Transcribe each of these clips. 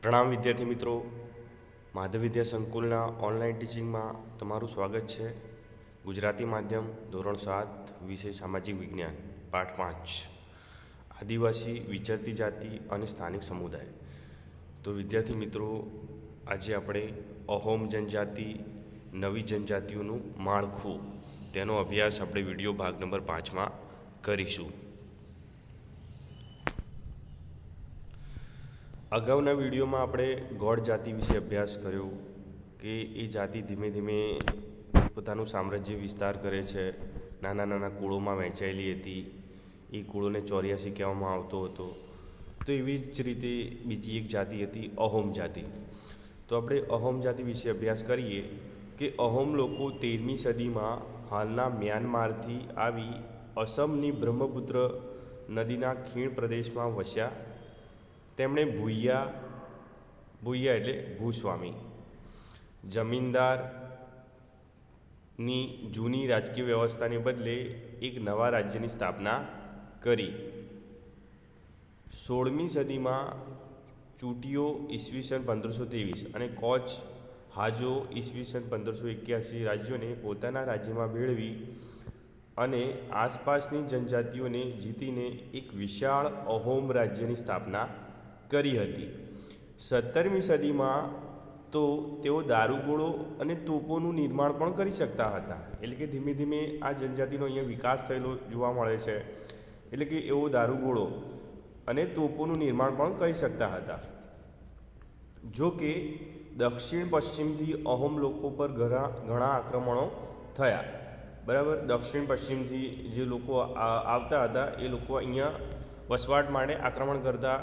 પ્રણામ વિદ્યાર્થી મિત્રો, માધવ વિદ્યા સંકુલના ઓનલાઈન ટીચિંગમાં તમારું સ્વાગત છે. ગુજરાતી માધ્યમ ધોરણ 7 વિષય સામાજિક વિજ્ઞાન પાઠ 5 આદિવાસી વિચરતી જાતિ અને સ્થાનિક સમુદાય. તો વિદ્યાર્થી મિત્રો, આજે આપણે અહોમ જનજાતિ, નવી જનજાતિઓનું માળખું તેનો અભ્યાસ આપણે વિડીયો ભાગ નંબર 5માં કરીશું. અગાઉના વિડીયોમાં આપણે ગોળ જાતિ વિશે અભ્યાસ કર્યો કે એ જાતિ ધીમે ધીમે પોતાનું સામ્રાજ્ય વિસ્તાર કરે છે. નાના નાના કુળોમાં વહેંચાયેલી હતી. એ કુળોને 84 કહેવામાં આવતો હતો. તો એવી જ રીતે બીજી એક જાતિ હતી અહોમ જાતિ. તો આપણે અહોમ જાતિ વિશે અભ્યાસ કરીએ કે અહોમ લોકો 13મી સદીમાં હાલના મ્યાનમારથી આવી અસમની બ્રહ્મપુત્ર નદીના ખીણ પ્રદેશમાં વસ્યા. તેમણે ભૂયા એટલે ભૂસ્વામી, જમીનદારની જૂની રાજકીય વ્યવસ્થાને બદલે એક નવા રાજ્યની સ્થાપના કરી. 16મી સદીમાં ચૂંટીઓ ઈસવીસન 1523 અને કોચ હાજો ઈસવીસન 1581 રાજ્યોને પોતાના રાજ્યમાં ભેળવી અને આસપાસની જનજાતિઓને જીતીને એક વિશાળ અહોમ રાજ્યની સ્થાપના કરી હતી. 17મી સદીમાં તો તેઓ દારૂગોળો અને તોપોનું નિર્માણ પણ કરી શકતા હતા. એટલે કે ધીમે ધીમે આ જનજાતિનો અહીંયા વિકાસ થયેલો જોવા મળે છે. એટલે કે એવો દારૂગોળો અને તોપોનું નિર્માણ પણ કરી શકતા હતા. જો કે દક્ષિણ પશ્ચિમથી અહોમ લોકો પર ઘણા આક્રમણો થયા. બરાબર, દક્ષિણ પશ્ચિમથી જે લોકો આવતા હતા એ લોકો અહીંયા વસવાટ માટે આક્રમણ કરતા.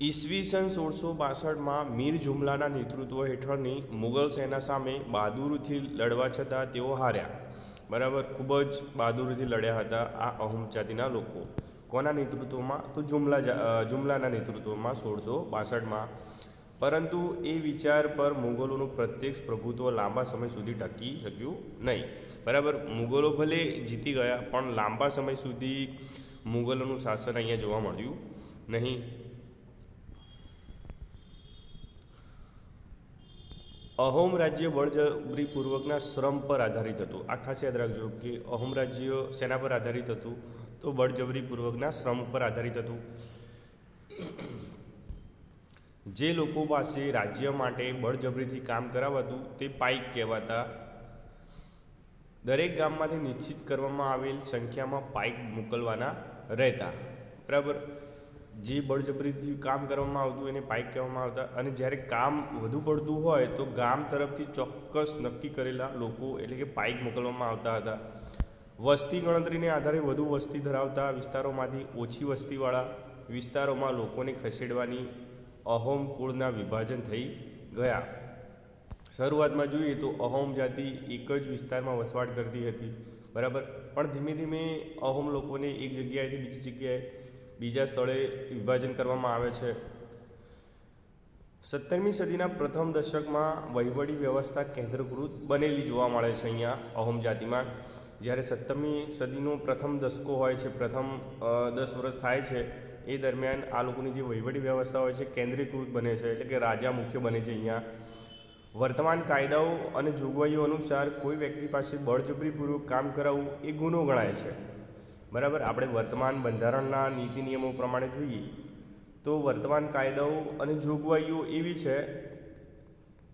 ઈસવીસન 1662માં મીર જુમલાના નેતૃત્વ હેઠળની મુગલ સેના સામે બહાદુરીથી લડવા છતાં તેઓ હાર્યા. બરાબર, ખૂબ જ બહાદુરીથી લડ્યા હતા આ અહોમ જાતિના લોકો. કોના નેતૃત્વમાં? તો જુમલાના નેતૃત્વમાં 1662માં. પરંતુ એ વિચાર પર મુગલોનું પ્રત્યક્ષ પ્રભુત્વ લાંબા સમય સુધી ટકી શક્યું નહીં. બરાબર, મુગલો ભલે જીતી ગયા પણ લાંબા સમય સુધી મુગલોનું શાસન અહીંયા જોવા મળ્યું નહીં. અહોમ રાજ્ય બળજબરીપૂર્વકના શ્રમ પર આધારિત હતું. આ ખાસ યાદ રાખજો કે અહોમ રાજ્ય શેના પર આધારિત હતું? તો બળજબરીપૂર્વકના શ્રમ પર આધારિત હતું. જે લોકો પાસે રાજ્ય માટે બળજબરીથી કામ કરાવાતું તે પાઇક કહેવાતા. દરેક ગામમાંથી નિશ્ચિત કરવામાં આવેલ સંખ્યામાં પાઇક મોકલવાના રહેતા. બરાબર, જે બળજબરીથી કામ કરવામાં આવતું એને પાઇક કહેવામાં આવતા. અને જ્યારે કામ વધુ પડતું હોય તો ગામ તરફથી ચોક્કસ નક્કી કરેલા લોકો એટલે કે પાઇક મોકલવામાં આવતા હતા. વસ્તી ગણતરીને આધારે વધુ વસ્તી ધરાવતા વિસ્તારોમાંથી ઓછી વસ્તીવાળા વિસ્તારોમાં લોકોને ખસેડવાની અહોમ કુળના વિભાજન થઈ ગયા. શરૂઆતમાં જોઈએ તો અહોમ જાતિ એક જ વિસ્તારમાં વસવાટ કરતી હતી. બરાબર, પણ ધીમે ધીમે અહોમ લોકોને એક જગ્યાએથી બીજી જગ્યાએ બીજા સ્થળે વિભાજન કરવામાં આવે છે. 17મી સદીના પ્રથમ દશકમાં વહીવટી વ્યવસ્થા કેન્દ્રીકૃત બનેલી જોવા મળે છે અહીંયા અહોમ જાતિમાં. જ્યારે 17મી સદીનો પ્રથમ દશકો હોય છે, પ્રથમ 10 વર્ષ થાય છે, એ દરમિયાન આ લોકોની જે વહીવટી વ્યવસ્થા હોય છે કેન્દ્રીકૃત બને છે. એટલે કે રાજા મુખ્ય બને છે અહીંયા. વર્તમાન કાયદાઓ અને જોગવાઈઓ અનુસાર કોઈ વ્યક્તિ પાસે બળજબરીપૂર્વક કામ કરાવવું એ ગુનો ગણાય છે. બરાબર, આપણે વર્તમાન બંધારણના નીતિ નિયમો પ્રમાણે જોઈએ તો વર્તમાન કાયદાઓ અને જોગવાઈઓ એવી છે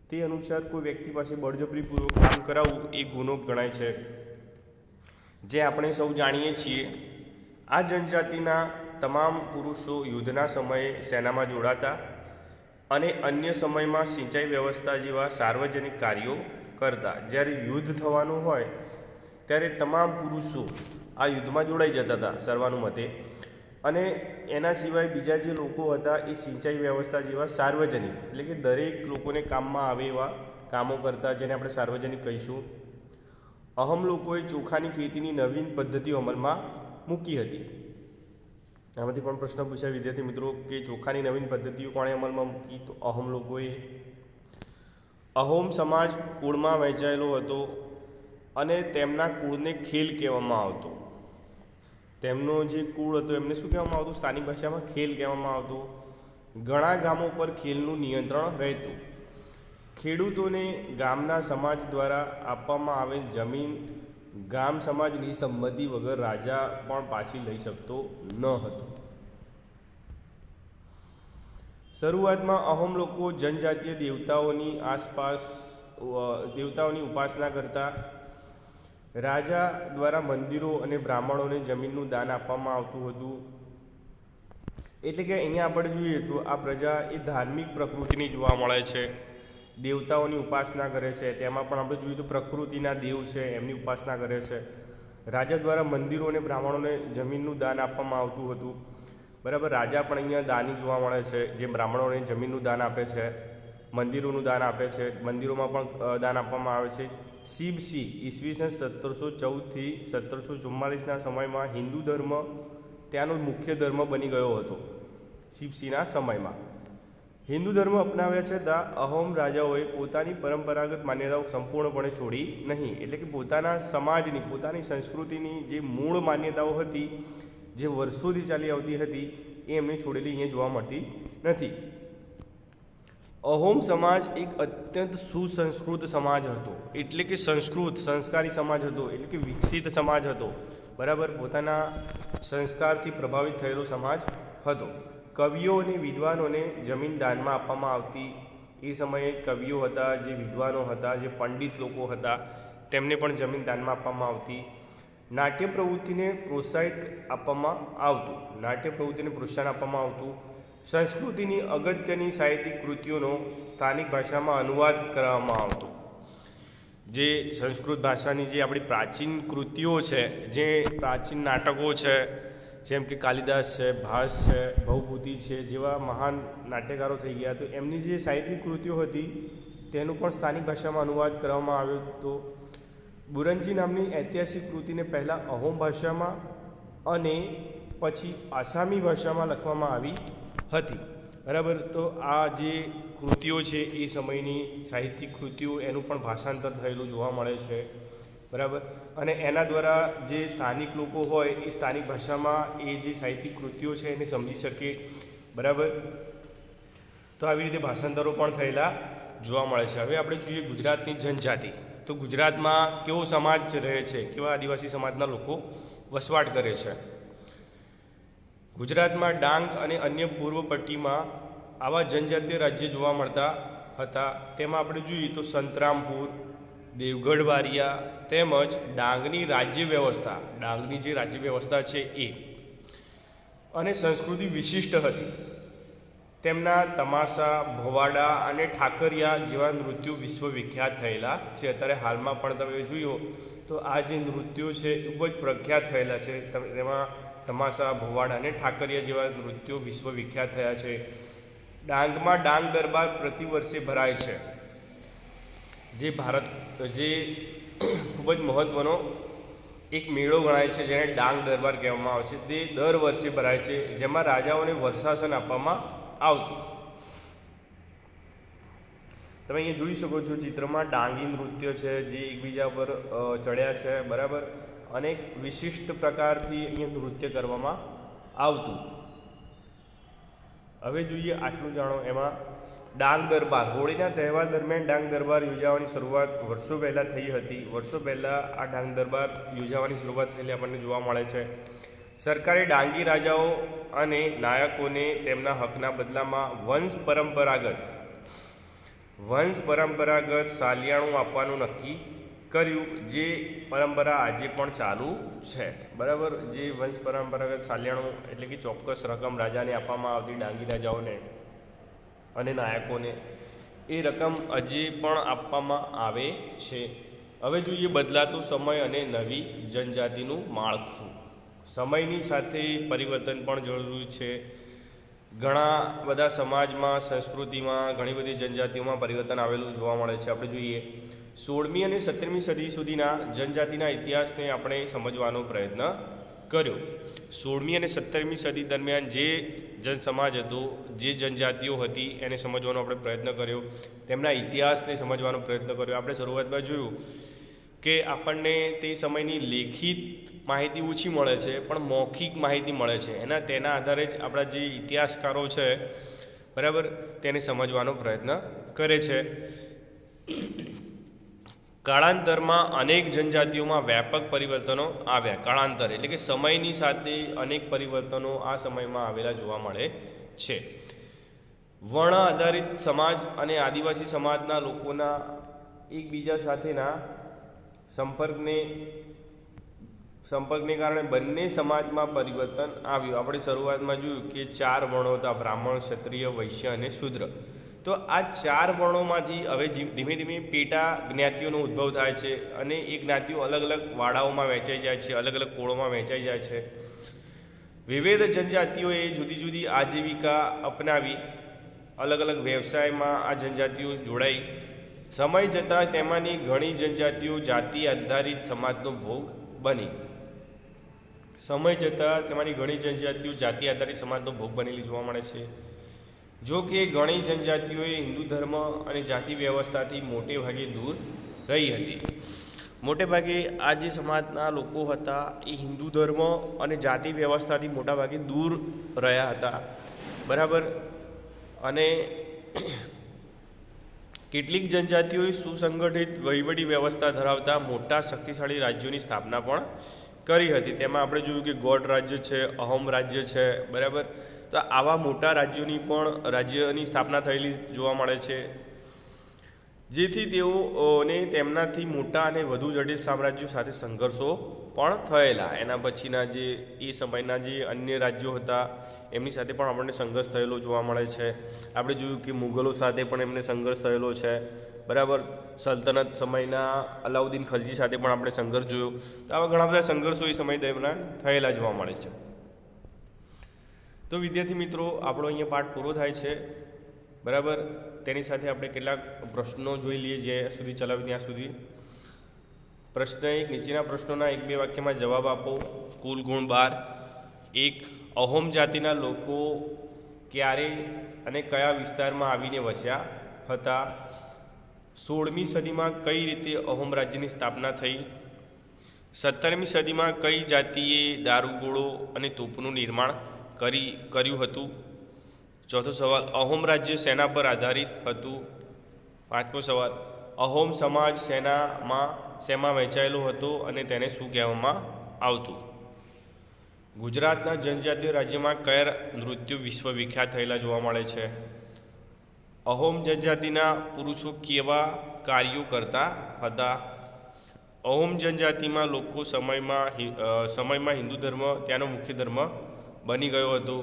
તે અનુસાર કોઈ વ્યક્તિ પાસે બળજબરીપૂર્વક કામ કરાવવું એ ગુનો ગણાય છે. જે આપણે સૌ જાણીએ છીએ, આ જનજાતિના તમામ પુરુષો યુદ્ધના સમયે સેનામાં જોડાતા અને અન્ય સમયમાં સિંચાઈ વ્યવસ્થા જેવા સાર્વજનિક કાર્યો કરતા. જ્યારે યુદ્ધ થવાનું હોય ત્યારે તમામ પુરુષો આ યુદ્ધમાં જોડાઈ જતા હતા સર્વાનુમતે. અને એના સિવાય બીજા જે લોકો હતા એ સિંચાઈ વ્યવસ્થા જેવા સાર્વજનિક એટલે કે દરેક લોકોને કામમાં આવે એવા કામો કરતા, જેને આપણે સાર્વજનિક કહીશું. અહમ લોકોએ ચોખાની ખેતીની નવીન પદ્ધતિઓ અમલમાં મૂકી હતી. આમાંથી પણ પ્રશ્ન પૂછાય વિદ્યાર્થી મિત્રો કે ચોખાની નવીન પદ્ધતિઓ કોણે અમલમાં મૂકી? તો અહોમ લોકોએ. અહોમ સમાજ કુળમાં વહેંચાયેલો હતો અને તેમના કુળને ખેલ કહેવામાં આવતો. તેમનો જે કુળ હતો એમને શું કહેવામાં આવતું? સ્થાનિક ભાષામાં ખેલ કહેવામાં આવતું. ઘણા ગામો પર ખેલનું નિયંત્રણ રહેતું. ખેડૂતોને ગામના સમાજ દ્વારા આપવામાં આવેલ જમીન ગામ સમાજની સંમતિ વગર રાજા પણ પાછી લઈ શકતો ન હતો. શરૂઆતમાં અહોમ લોકો જનજાતીય દેવતાઓની ઉપાસના કરતા. રાજા દ્વારા મંદિરો અને બ્રાહ્મણોને જમીનનું દાન આપવામાં આવતું હતું. એટલે કે અહીંયા આપણે જોઈએ તો આ પ્રજા એ ધાર્મિક પ્રકૃતિની જોવા મળે છે. દેવતાઓની ઉપાસના કરે છે. તેમાં પણ આપણે જોઈએ તો પ્રકૃતિના દેવ છે એમની ઉપાસના કરે છે. રાજા દ્વારા મંદિરો અને બ્રાહ્મણોને જમીનનું દાન આપવામાં આવતું હતું. બરાબર, રાજા પણ અહીંયા દાની જોવા મળે છે, જે બ્રાહ્મણોને જમીનનું દાન આપે છે, મંદિરોનું દાન આપે છે, મંદિરોમાં પણ દાન આપવામાં આવે છે. શિવસિંહ ઈસવીસન 1714થી 1744ના સમયમાં હિન્દુ ધર્મ ત્યાંનો મુખ્ય ધર્મ બની ગયો હતો. શિવસિંહના સમયમાં હિન્દુ ધર્મ અપનાવ્યા છતાં અહોમ રાજાઓએ પોતાની પરંપરાગત માન્યતાઓ સંપૂર્ણપણે છોડી નહીં. એટલે કે પોતાના સમાજની, પોતાની સંસ્કૃતિની જે મૂળ માન્યતાઓ હતી, જે વર્ષોથી ચાલી આવતી હતી, એ એમને છોડેલી અહીંયા જોવા મળતી નથી. અહોમ સમાજ એક અત્યંત સુસંસ્કૃત સમાજ હતો. એટલે કે સંસ્કારી સમાજ હતો, એટલે કે વિકસિત સમાજ હતો. બરાબર, પોતાના સંસ્કારથી પ્રભાવિત થયેલો સમાજ હતો. કવિઓ અને વિદ્વાનોને જમીન દાનમાં આપવામાં આવતી. એ સમયે કવિઓ હતા, જે વિદ્વાનો હતા, જે પંડિત લોકો હતા, તેમને પણ જમીન દાનમાં આપવામાં આવતી. નાટ્ય પ્રવૃત્તિને પ્રોત્સાહન આપવામાં આવતું. સંસ્કૃતિની અગત્યની સાહિત્યિક કૃતિઓનો સ્થાનિક ભાષામાં અનુવાદ કરવામાં આવતો. જે સંસ્કૃત ભાષાની જે આપણી પ્રાચીન કૃતિઓ છે, જે પ્રાચીન નાટકો છે, જેમ કે કાલિદાસ છે, ભાસ છે, ભવભૂતિ છે, જેવા મહાન નાટ્યકારો થઈ ગયા, તો એમની જે સાહિત્યિક કૃતિઓ હતી તેનું પણ સ્થાનિક ભાષામાં અનુવાદ કરવામાં આવ્યો હતો. બુરંજી નામની ઐતિહાસિક કૃતિને પહેલાં અહોમ ભાષામાં અને પછી આસામી ભાષામાં લખવામાં આવી હતી. બરાબર, તો આ જે કૃતિઓ છે એ સમયની સાહિત્યિક કૃતિઓ, એનું પણ ભાષાંતર થયેલું જોવા મળે છે. બરાબર, અને એના દ્વારા જે સ્થાનિક લોકો હોય એ સ્થાનિક ભાષામાં એ જે સાહિત્યિક કૃતિઓ છે એને સમજી શકે. બરાબર, તો આવી રીતે ભાષાંતરો પણ થયેલા જોવા મળે છે. હવે આપણે જોઈએ ગુજરાતની જનજાતિ. તો ગુજરાતમાં કેવો સમાજ રહે છે, કેવા આદિવાસી સમાજના લોકો વસવાટ કરે છે. ગુજરાતમાં ડાંગ અને અન્ય પૂર્વ પટ્ટીમાં આવા જનજાતીય રાજ્ય જોવા મળતા હતા. તેમાં આપણે જોઈએ તો સંતરામપુર, દેવગઢ બારિયા તેમજ ડાંગની જે રાજ્ય વ્યવસ્થા છે એ અને સંસ્કૃતિ વિશિષ્ટ હતી. તેમના તમાશા, ભવાડા અને ઠાકરિયા જેવા નૃત્યો વિશ્વવિખ્યાત થયેલા છે. અત્યારે હાલમાં પણ તમે જોયો તો આ જે નૃત્યો છે એ ખૂબ જ પ્રખ્યાત થયેલા છે. તેમાં તમાશા, ભવાડા અને ઠાકરિયા જેવા નૃત્યો વિશ્વવિખ્યાત થયા છે. ડાંગમાં ડાંગ દરબાર પ્રતિવર્ષે ભરાય છે, જે ખૂબ જ મહત્ત્વનો એક મેળો ગણાય છે, જેને ડાંગ દરબાર કહેવામાં આવે છે. તે દર વર્ષે ભરાય છે, જેમાં રાજાઓને વર્ષાસન આપવામાં આવતું. તમે અહીંયા જોઈ શકો છો ચિત્રમાં ડાંગી નૃત્ય છે, જે એકબીજા પર ચડ્યા છે. બરાબર, અનેક વિશિષ્ટ પ્રકારથી અહીંયા નૃત્ય કરવામાં આવતું. હવે જોઈએ આટલું જાણો. એમાં ડાંગ દરબાર, હોળીના તહેવાર દરમિયાન ડાંગ દરબાર યોજાવાની શરૂઆત વર્ષો પહેલાં થઈ હતી. વર્ષો પહેલાં આ ડાંગ દરબાર યોજાવાની શરૂઆત થયેલી આપણને જોવા મળે છે. સરકારે ડાંગી રાજાઓ અને નાયકોને તેમના હકના બદલામાં વંશ પરંપરાગત સાલિયાણું આપવાનું નક્કી કર્યું, જે પરંપરા આજે પણ ચાલુ છે. બરાબર, જે વંશ પરંપરાગત સાલિયાણું એટલે કે ચોક્કસ રકમ રાજાને આપવામાં આવતી, ડાંગી રાજાઓને અને નાયકોને, એ રકમ હજી પણ આપવામાં આવે છે. હવે જોઈએ બદલાતો સમય અને નવી જનજાતિનું માળખું. સમયની સાથે પરિવર્તન પણ જરૂરી છે. ઘણા બધા સમાજમાં, સંસ્કૃતિમાં, ઘણી બધી જનજાતિઓમાં પરિવર્તન આવેલું જોવા મળે છે. આપણે જોઈએ 16મી અને 17મી સદી સુધીના જનજાતિના ઇતિહાસને આપણે સમજવાનો પ્રયત્ન કર્યો. 16મી અને 17મી સદી દરમિયાન જે જનસમાજ હતો, જે જનજાતિઓ હતી, એને સમજવાનો આપણે પ્રયત્ન કર્યો. તેમના ઇતિહાસને સમજવાનો પ્રયત્ન કર્યો. આપણે શરૂઆતમાં જોયું કે આપણને તે સમયની લેખિત માહિતી ઓછી મળે છે, પણ મૌખિક માહિતી મળે છે. તેના આધારે જ આપણા જે ઇતિહાસકારો છે, બરાબર, તેને સમજવાનો પ્રયત્ન કરે છે. કાળાંતરમાં અનેક જનજાતિઓમાં વ્યાપક પરિવર્તનો આવ્યા. કાળાંતર એટલે કે સમયની સાથે અનેક પરિવર્તનો આ સમયમાં આવેલા જોવા મળે છે. વર્ણ આધારિત સમાજ અને આદિવાસી સમાજના લોકોના એકબીજા સાથેના સંપર્કને કારણે બંને સમાજમાં પરિવર્તન આવ્યું. આપણે શરૂઆતમાં જોયું કે 4 વર્ણો હતા: બ્રાહ્મણ, ક્ષત્રિય, વૈશ્ય અને શૂદ્ર. તો આ 4 વર્ણોમાંથી હવે ધીમે ધીમે પેટા જ્ઞાતિઓનો ઉદ્ભવ થાય છે અને એ જ્ઞાતિઓ અલગ અલગ વાડાઓમાં વહેંચાઈ જાય છે, અલગ અલગ કોળોમાં વહેંચાઈ જાય છે. વિવિધ જનજાતિઓએ જુદી જુદી આજીવિકા અપનાવી, અલગ અલગ વ્યવસાયમાં આ જનજાતિઓ જોડાઈ. સમય જતાં તેમાંની ઘણી જનજાતિઓ જાતિ આધારિત સમાજનો ભોગ બની. સમય જતાં તેમાંની ઘણી જનજાતિઓ જાતિ આધારિત સમાજનો ભોગ બનેલી જોવા મળે છે. જો કે ઘણી જનજાતિઓએ હિન્દુ ધર્મ અને જાતિ વ્યવસ્થાથી મોટે ભાગે દૂર રહી હતી. મોટે ભાગે આ જે સમાજના લોકો હતા એ હિન્દુ ધર્મ અને જાતિ વ્યવસ્થાથી મોટા ભાગે દૂર રહ્યા હતા. બરાબર. અને કેટલીક જનજાતિઓએ સુસંગઠિત વહીવટી વ્યવસ્થા ધરાવતા મોટા શક્તિશાળી રાજ્યોની સ્થાપના પણ કરી હતી. તેમાં આપણે જોયું કે ગોંડ રાજ્ય છે, અહોમ રાજ્ય છે. બરાબર. તો આવા મોટા રાજ્યની સ્થાપના થયેલી જોવા મળે છે, જેથી તેઓને તેમનાથી મોટા અને વધુ જટિલ સામ્રાજ્યો સાથે સંઘર્ષો પણ થયેલા. એના પછીના જે એ સમયના જે અન્ય રાજ્યો હતા એમની સાથે પણ આપણને સંઘર્ષ થયેલો જોવા મળે છે. આપણે જોયું કે મુગલો સાથે પણ એમને સંઘર્ષ થયેલો છે. બરાબર. સલ્તનત સમયના અલાઉદ્દીન ખલજી સાથે પણ આપણે સંઘર્ષ જોયો. તો આવા ઘણા બધા સંઘર્ષો એ સમય દરમિયાન થયેલા જોવા મળે છે. તો વિદ્યાર્થી મિત્રો, આપણો અહીંયા પાઠ પૂરો થાય છે. બરાબર. તેની સાથે આપણે કેટલાક પ્રશ્નો જોઈ લઈએ, જ્યાં સુધી ચલાવી ત્યાં સુધી. પ્રશ્ન 1: નીચેના પ્રશ્નોના 1-2 વાક્યમાં જવાબ આપો. કુલ ગુણ 12. 1. અહોમ જાતિના લોકો ક્યારે અને કયા વિસ્તારમાં આવીને વસ્યા હતા? 16મી સદીમાં કઈ રીતે અહોમ રાજ્યની સ્થાપના થઈ? 17મી સદીમાં કઈ જાતિએ દારૂગોળો અને તોપનું નિર્માણ કર્યું હતું? ચોથો સવાલ: અહોમ રાજ્ય શેના પર આધારિત હતું? 5મો સવાલ: અહોમ સમાજ શેમાં વહેંચાયેલો હતો અને તેને શું કહેવામાં આવતું? ગુજરાતના જનજાતીય રાજ્યમાં કયા નૃત્યો વિશ્વવિખ્યાત થયેલા જોવા મળે છે? અહોમ જનજાતિના પુરુષો કેવા કાર્યો કરતા હતા? અહોમ જનજાતિમાં લોકો સમયમાં હિન્દુ ધર્મ ત્યાંનો મુખ્ય ધર્મ બની ગયો હતો.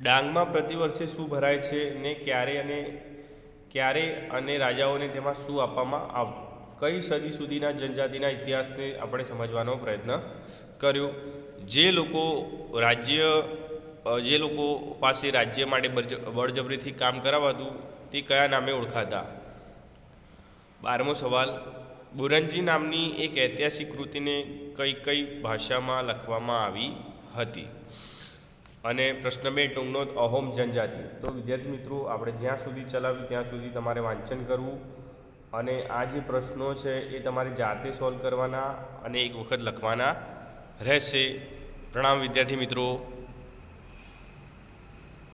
ડાંગમાં પ્રતિવર્ષે શું ભરાય છે ને ક્યારે અને રાજાઓને તેમાં શું આપવામાં આવતું? કઈ સદી સુધીના જનજાતિના ઇતિહાસને આપણે સમજવાનો પ્રયત્ન કર્યો? જે લોકો પાસે રાજ્ય માટે બળજબરીથી કામ કરાવાતું તે કયા નામે ઓળખાતા? 12મો સવાલ: બુરંજી નામની એક ઐતિહાસિક કૃતિને કઈ ભાષામાં લખવામાં આવી હતી? અને પ્રશ્ન 2: ટૂંકનોટ અહોમ જનજાતિ. તો વિદ્યાર્થી મિત્રો, આપણે જ્યાં સુધી ચલાવ્યું ત્યાં સુધી તમારે વાંચન કરવું અને આ જે પ્રશ્નો છે એ તમારે જાતે સોલ્વ કરવાના અને એક વખત લખવાના રહેશે. પ્રણામ વિદ્યાર્થી મિત્રો.